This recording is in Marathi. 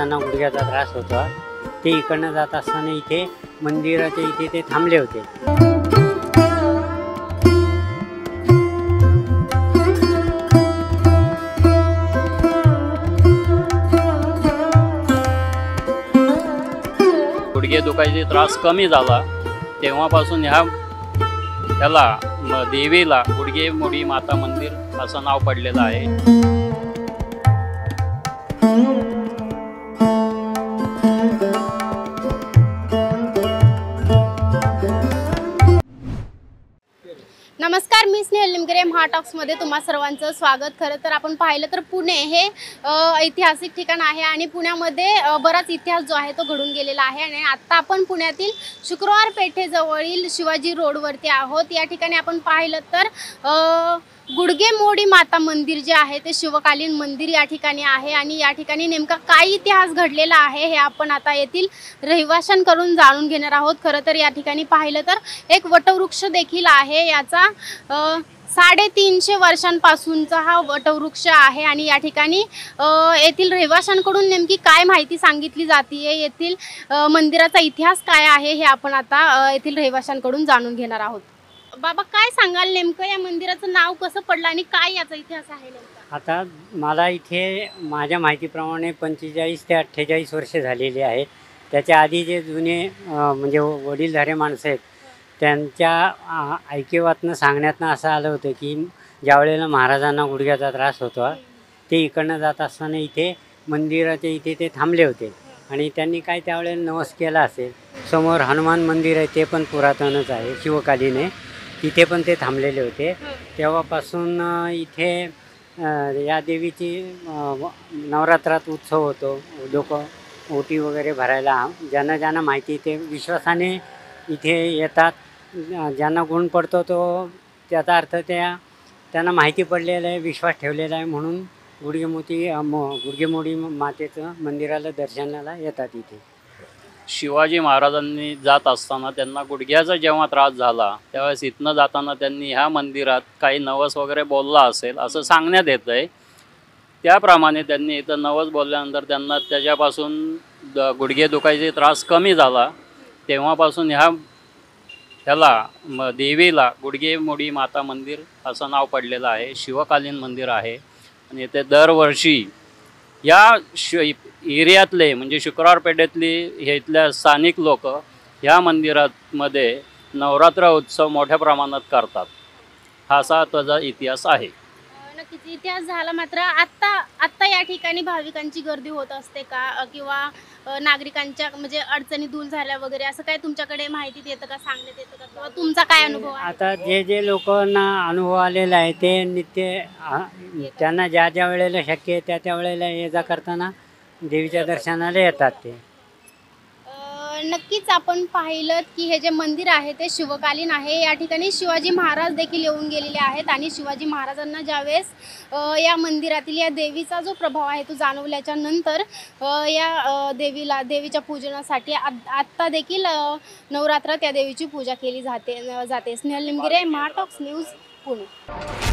महाराजांना गुडघ्याचा त्रास होता, ते इकडनं जात असताना इथे मंदिराच्या इथे ते थांबले होते. गुडघे दुखायचे त्रास कमी झाला तेव्हापासून त्याला देवीला गुडघे मोडी माता मंदिर असं नाव पडलेलं आहे. नमस्कार, मी स्नेहल निमगरे. महाटॉक्समध्ये तुम्हा सर्वांचं स्वागत. खरं तर आपण पाहिलं तर पुणे हे ऐतिहासिक ठिकाण आहे आणि पुण्यामध्ये बराच इतिहास जो आहे तो घडून गेलेला आहे. आणि आत्ता आपण पुण्यातील शुक्रवार पेठेजवळील शिवाजी रोडवरती आहोत. या ठिकाणी आपण पाहिलं तर गुडघे मोडी माता मंदिर जे आहे ते शिवकालीन मंदिर या ठिकाणी आहे. आणि या ठिकाणी नेमका काय इतिहास घडलेला आहे हे आपण आता येथील रहिवाशांकडून जाणून घेणार आहोत. खरं तर या ठिकाणी पाहिलं तर एक वटवृक्ष देखील आहे. याचा 350 वर्षांपासूनचा हा वटवृक्ष आहे. आणि या ठिकाणी येथील रहिवाशांकडून नेमकी काय माहिती सांगितली जाते, येथील मंदिराचा इतिहास काय आहे हे आपण आता येथील रहिवाशांकडून जाणून घेणार आहोत. बाबा, काय सांगाल नेमकं या मंदिराचं नाव कसं पडलं आणि काय याचा इतिहास आहे नेमका? आता मला इथे माझ्या माहितीप्रमाणे 45 ते 48 वर्षे झालेली आहेत. त्याच्या आधी जे जुने म्हणजे वडीलधारे माणसं आहेत त्यांच्या ऐकिवातनं सांगण्यातनं असं आलं होतं की ज्या वेळेला महाराजांना गुडघ्याचा त्रास होता, ते इकडनं जात असताना इथे मंदिराच्या इथे ते थांबले होते आणि त्यांनी काय त्यावेळेला नवस केला असेल. समोर हनुमान मंदिर आहे, ते पण पुरातनच आहे, शिवकालीन आहे. तिथे पण ते थांबलेले होते. तेव्हापासून इथे या देवीची नवरात्रात उत्सव होतो. लोक ओटी वगैरे भरायला ज्यांना माहिती ते विश्वासाने इथे येतात. ज्यांना गुण पडतो तो त्याचा अर्थ त्यांना माहिती पडलेला आहे, विश्वास ठेवलेला आहे, म्हणून गुडघेमोडी मातेचं मंदिराला दर्शनाला येतात. इथे शिवाजी महाराजांनी जात असताना त्यांना गुडघ्याचा जेव्हा त्रास झाला त्यावेळेस इथनं जाताना त्यांनी ह्या मंदिरात काही नवस वगैरे बोलला असेल असं सांगण्यात येतं आहे. त्याप्रमाणे त्यांनी इथं नवस बोलल्यानंतर त्यांना त्याच्यापासून गुडघे दुखायचे त्रास कमी झाला. तेव्हापासून ह्याला देवीला गुडघे मोडी माता मंदिर असं नाव पडलेलं आहे. शिवकालीन मंदिर आहे आणि इथे दरवर्षी या एरियातले म्हणजे शुक्रवार पेठेतली हे इथल्या स्थानिक लोक ह्या मंदिरामध्ये नवरात्र उत्सव मोठ्या प्रमाणात करतात. हा असा त्याचा इतिहास आहे. नक्कीच इतिहास झाला. मात्र आत्ता या ठिकाणी भाविकांची गर्दी होत असते का, किंवा नागरिकांच्या म्हणजे अडचणी दूर झाल्या वगैरे असं काय तुमच्याकडे माहिती येतं का, सांगण्यात येतं का, किंवा तुमचा काय अनुभव आहे? आता जे लोकांना अनुभव आलेला आहे ते नित्य त्यांना ज्या वेळेला शक्य आहे त्या वेळेला ये जा करताना देवीच्या दर्शनाला येतात. ते नक्कीच आपण पाहिलं की हे जे मंदिर आहे ते शिवकालीन आहे. या ठिकाणी शिवाजी महाराज देखील येऊन गेलेले आहेत आणि शिवाजी महाराजांना ज्यावेळेस या मंदिरातील या देवीचा जो प्रभाव आहे तो जाणवल्याच्या नंतर या देवीच्या पूजनासाठी आत्ता देखील नवरात्रात या देवीची पूजा केली जाते. स्नेहल निमगिरे, महाटॉक्स न्यूज, पुणे.